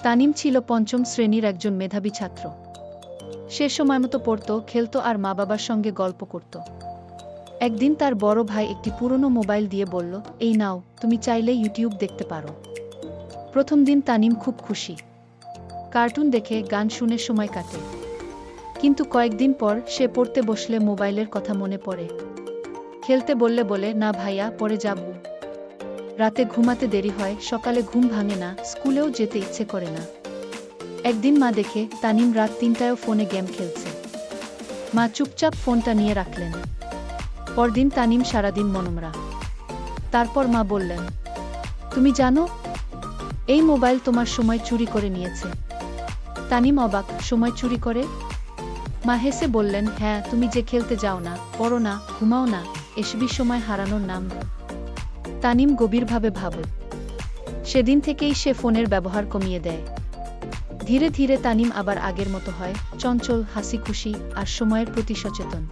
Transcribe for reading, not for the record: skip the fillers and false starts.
তানিম ছিল পঞ্চম শ্রেণীর একজন মেধাবী ছাত্র। সে সময়মতো পড়ত, খেলত আর মা-বাবার সঙ্গে গল্প করত। একদিন তার বড় ভাই একটি পুরনো মোবাইল দিয়ে বলল, এই নাও, তুমি চাইলে ইউটিউব দেখতে পারো। প্রথম দিন তানিম খুব খুশি। কার্টুন দেখে, গান শুনে সময় কাটে। কিন্তু কয়েকদিন পর সে পড়তে বসলে মোবাইলের কথা মনে পড়ে। খেলতে বলে, না ভাইয়া, পরে যাব। রাতে ঘুমাতে দেরি হয়, সকালে ঘুম ভাঙে না, স্কুলেও যেতে ইচ্ছে করে না। একদিন মা দেখে তানিম রাত ৩টায়ও ফোনে গেম খেলছে। মা চুপচাপ ফোনটা নিয়ে রাখলেন। পরদিন তানিম সারাদিন মনমরা। তারপর মা বললেন, তুমি জানো, এই মোবাইল তোমার সময় চুরি করে নিয়েছে। তানিম অবাক, সময় চুরি করে? মা হেসে বললেন, হ্যাঁ, তুমি যে খেলতে যাও না, পড়ো না, ঘুমাও না, এসবই সময় হারানোর নাম। তানিম গভীরভাবে ভাবল। সেদিন থেকেই সে ফোনের ব্যবহার কমিয়ে দেয়। ধীরে ধীরে তানিম আবার আগের মতো হয়, চঞ্চল, হাসিখুশি আর সময়ের প্রতি সচেতন।